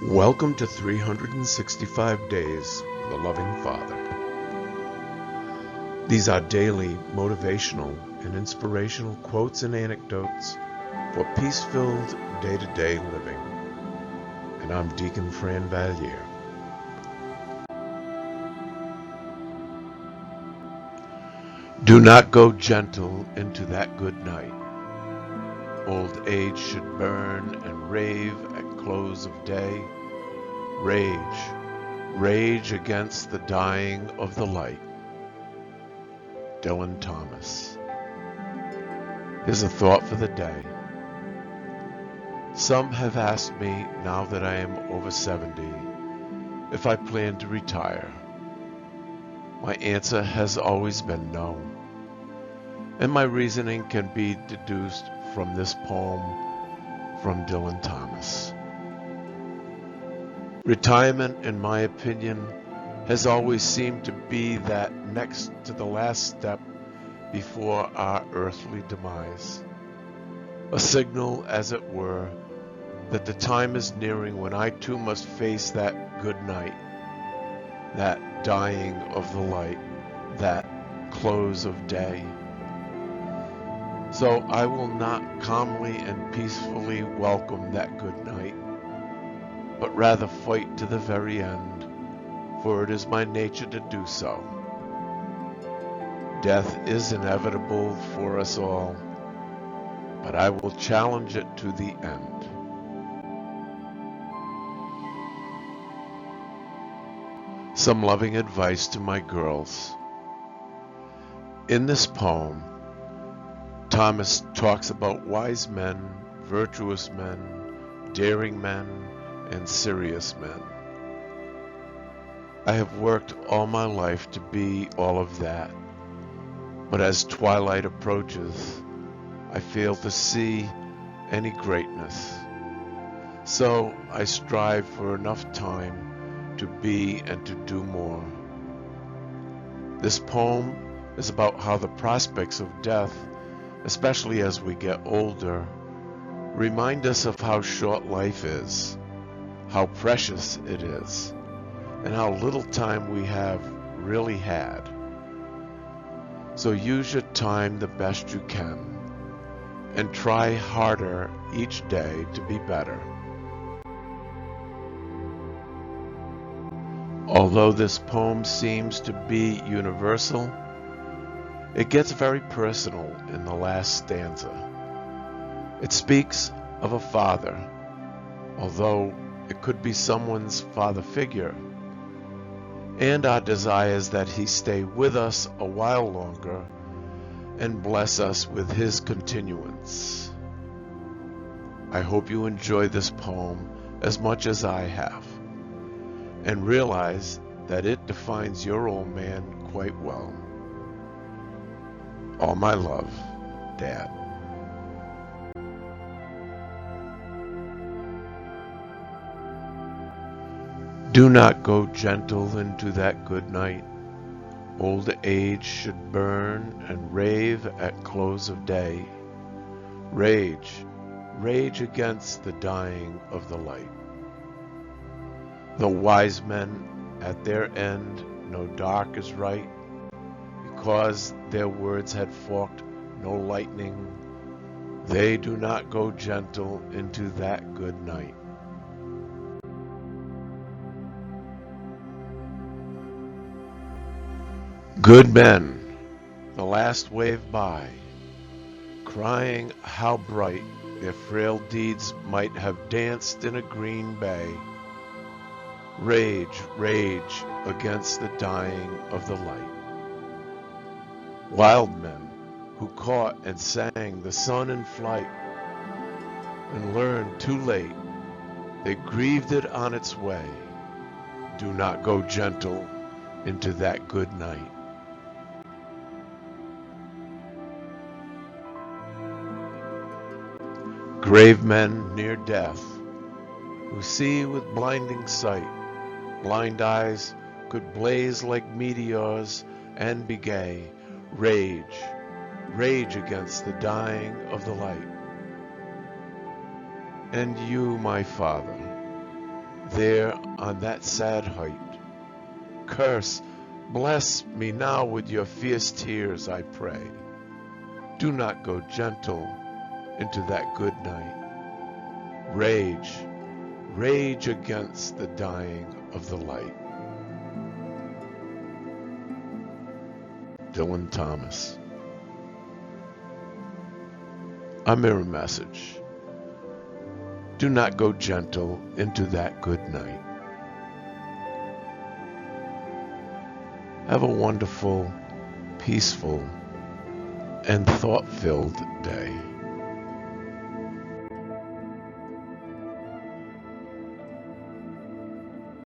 Welcome to 365 Days with a Loving Father. These are daily motivational and inspirational quotes and anecdotes for peace-filled day-to-day living. And I'm Deacon Fran Valier. Do not go gentle into that good night. Old age should burn and rave at close of day. Rage, rage against the dying of the light. Dylan Thomas. Here's a thought for the day. Some have asked me, now that I am over 70, if I plan to retire. My answer has always been no, and my reasoning can be deduced from this poem from Dylan Thomas. Retirement, in my opinion, has always seemed to be that next to the last step before our earthly demise. A signal, as it were, that the time is nearing when I too must face that good night, that dying of the light, that close of day. So I will not calmly and peacefully welcome that good night, but rather fight to the very end, for it is my nature to do so. Death is inevitable for us all, but I will challenge it to the end. Some loving advice to my girls. In this poem, Thomas talks about wise men, virtuous men, daring men, and serious men. I have worked all my life to be all of that, but as twilight approaches, I fail to see any greatness. So I strive for enough time to be and to do more. This poem is about how the prospects of death, especially as we get older, remind us of how short life is, how precious it is, and how little time we have really had. So use your time the best you can, and try harder each day to be better. Although this poem seems to be universal, it gets very personal in the last stanza. It speaks of a father, although it could be someone's father figure, and our desires that he stay with us a while longer and bless us with his continuance. I hope you enjoy this poem as much as I have, and realize that it defines your old man quite well. All my love, Dad. Do not go gentle into that good night. Old age should burn and rave at close of day. Rage, rage against the dying of the light. The wise men at their end know dark is right, because their words had forked no lightning. They do not go gentle into that good night. Good men, the last wave by, crying how bright their frail deeds might have danced in a green bay. Rage, rage against the dying of the light. Wild men who caught and sang the sun in flight, and learned too late they grieved it on its way. Do not go gentle into that good night. Grave men near death, who see with blinding sight, blind eyes could blaze like meteors and be gay. Rage, rage against the dying of the light. And you, my Father, there on that sad height, curse, bless me now with your fierce tears, I pray. Do not go gentle into that good night. Rage, rage against the dying of the light. Dylan Thomas. A mirror message. Do not go gentle into that good night. Have a wonderful, peaceful, and thought-filled day.